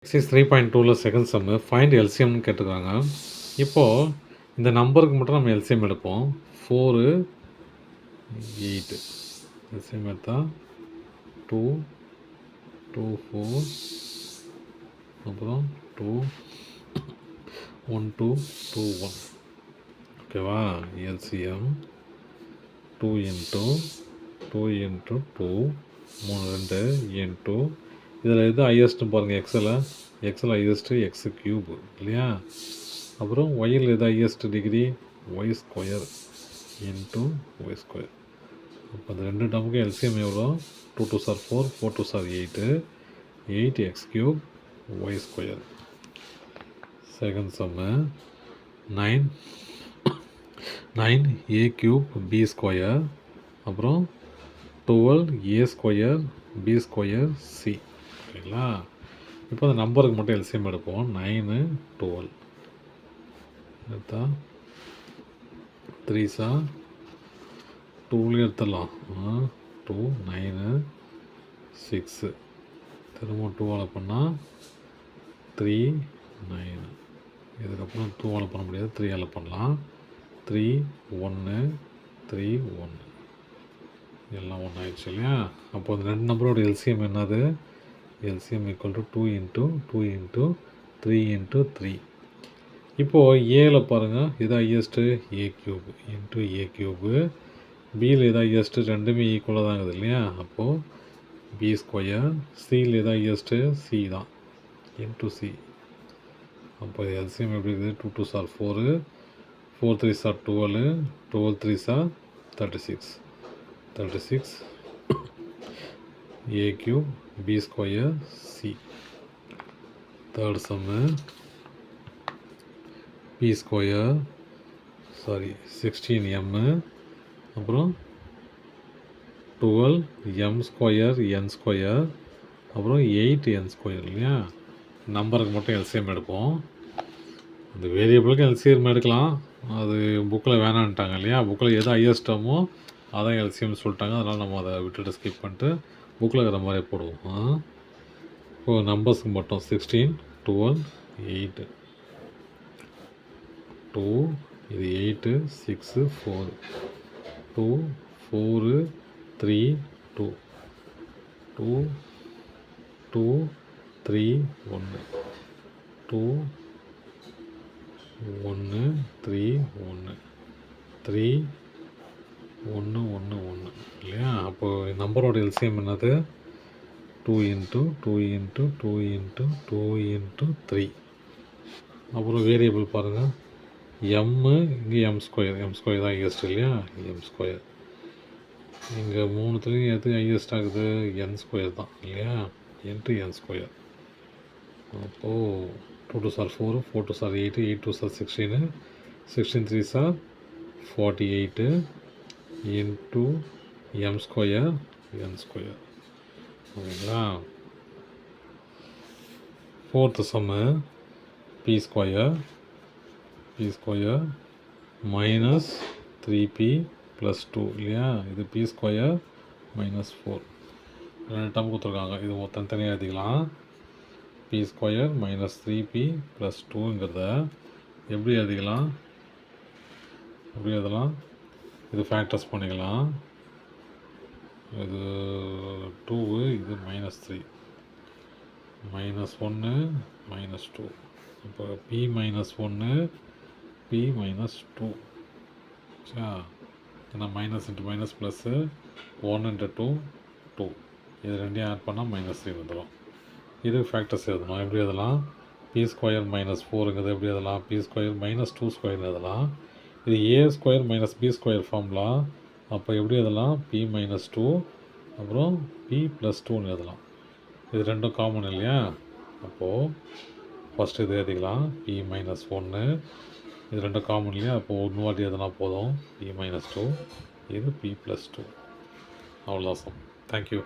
Exercise 3.2ல second சம்மு find எல்சிஎம்னு கேட்டிருக்காங்க. இப்போது இந்த நம்பருக்கு மட்டும் நம்ம எல்சிஎம் எடுப்போம். 4 8 எல்சிஎம் எடுத்தால் 2 2 4 அப்புறம் 2 1 2 2 1 ஓகேவா. எல்சிஎம் 2 இன்ட்டு 2 இன்ட்டு 2 3 2 இன்ட்டு இதில் எது ஹையஸ்ட்டுன்னு பாருங்கள். எக்ஸில் ஹையஸ்ட்டு எக்ஸ் க்யூப் இல்லையா. அப்புறம் ஒயில் எது highest degree y square into y square. அப்போ அந்த ரெண்டு டேர்முக்கு எல்சிஎம் எவ்வளோ? 2 2 சார் 4 4 2 சார் 8 8 x cube y square. Second sum 9 a cube B square அப்புறம் 12 a square b square c. ஓகேங்களா. இப்போ அந்த நம்பருக்கு மட்டும் எல்சிஎம் எடுப்போம். 9 12 எடுத்தா 3 சா 2லேயும் எடுத்துடலாம். 2 9 6 திரும்ப 2ஆல் பண்ணால் 3 9. இதுக்கப்புறம் 2ஆல் பண்ண முடியாது, 3ஆல் பண்ணலாம். 3 1 3 1 எல்லாம் 1 ஆயிடுச்சு இல்லையா. அப்போ அந்த ரெண்டு நம்பரோட எல்சிஎம் என்னது? LCM equal to 2 into 2 into 3 into 3. இப்போது ஏல பாருங்கள், இது ஹையஸ்ட்டு ஏ க்யூப் இன்ட்டு ஏ க்யூபு. பியில் எது ஹையஸ்ட்டு? ரெண்டுமே ஈக்குவலாக தான் இருக்குது இல்லையா. அப்போது பி ஸ்கொயர். சியில் எது ஹையஸ்ட்டு? சி தான் இன்ட்டு சி. அப்போ எல்சிஎம் எப்படி இருக்குது? 2 2 சார் 4 4 3 சார் 12 12 3 சார் 36 36 A cube B square C. Third sum B square 16 M அப்புறம் 12 எம் ஸ்கொயர் என் ஸ்கொயர் அப்புறம் 8 என் ஸ்கொயர் இல்லையா. நம்பருக்கு மட்டும் எல்சிஎம் எடுப்போம். அந்த வேரியபிளுக்கு எல்சிஎம் எடுக்கலாம், அது புக்கில் வேணான்ட்டாங்க இல்லையா. புக்கில் எது ஹையஸ்டாமோ அதான் எல்சிஎம் சொல்லிட்டாங்க. அதனால் நம்ம அதை விட்டுட்டு ஸ்கிப் பண்ணிட்டு புக்கில் இருக்கிற மாதிரியே போடுவோம். இப்போது நம்பர்ஸுக்கு மட்டும் 16 12 8 2 இது 8 6 4 2 4 3 2 2 2 3 1 2 1 3 1 3 1 1 1 இல்லையா. அப்போது நம்பரோட எல்சிஎம் என்னது? 2 இன்ட்டு 2 இன்ட்டு 2 இன்ட்டு 2 இன்ட்டு 3. அப்புறம் வேரியபிள் பாருங்கள், எம்மு இங்கே எம் ஸ்கொயர் தான் ஹையஸ்ட் இல்லையா. எம் ஸ்கொயர் இங்கே மூணுத்துலேயும் எது ஹையஸ்ட் ஆகுது? என் ஸ்கொயர் தான் இல்லையா. Into N square. அப்போது 2 2 சார் 4 4 2 சார் 8 8 2 சார் 16 16 3 சார் 48 into M square N square. ஓகேங்களா. Fourth sum B square minus 3p plus 2 இல்லையா. இது பி ஸ்கொயர் மைனஸ் 4 ரெண்டு டம் கொடுத்துருக்காங்க. இது தனித்தனியாக எழுதிக்கலாம். B square minus 3p plus 2ங்கிறத எப்படி எழுதிக்கலாம்? எப்படி எழுதலாம்? இது ஃபேக்டர்ஸ் பண்ணிக்கலாம். இது 2 இது மைனஸ் 3 மைனஸ் 1 மைனஸ் 2. இப்போ பி மைனஸ் 1 பி மைனஸ் 2 சா. ஏன்னா minus into minus plus 1 into 2 2 இது ரெண்டையும் ஆட் பண்ணால் மைனஸ் 3 வந்துடும். இது ஃபேக்டர்ஸ் எழுதணும். எப்படி எழுதலாம்? பி ஸ்கொயர் மைனஸ் 4ங்கிறது எப்படி எழுதலாம்? பி ஸ்கொயர் மைனஸ் 2 ஸ்கொயர் எழுதலாம். இது A square minus B square formula. அப்போ எப்படி எழுதலாம்? பி மைனஸ் 2 அப்புறம் பி ப்ளஸ் 2ன்னு எழுதலாம். இது ரெண்டும் காமன் இல்லையா. அப்போது ஃபஸ்ட்டு இது எழுதிக்கலாம், பி மைனஸ் 1. இது ரெண்டும் காமன் இல்லையா. அப்போது ஒன்று வாட்டி எதுனா போதும். பி மைனஸ் 2 இது பி ப்ளஸ் 2. அவ்வளோதான் சம். தேங்க்யூ.